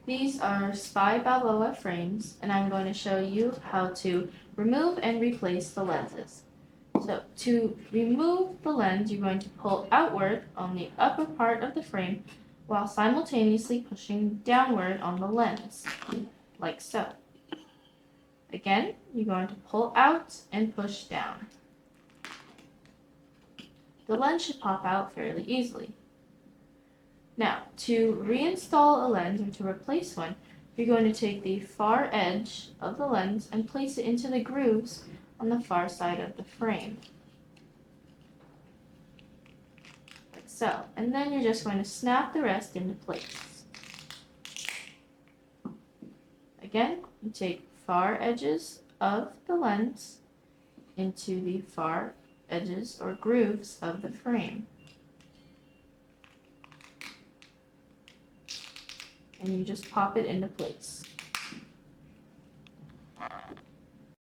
These are Spy Balboa frames, and I'm going to show you how to remove and replace the lenses. So to remove the lens, you're going to pull outward on the upper part of the frame while simultaneously pushing downward on the lens, like so. Again, you're going to pull out and push down. The lens should pop out fairly easily. Now, to reinstall a lens or to replace one, you're going to take the far edge of the lens and place it into the grooves on the far side of the frame. Like so. And then you're just going to snap the rest into place. Again, you take far edges of the lens into the far edges or grooves of the frame. And you just pop it into place.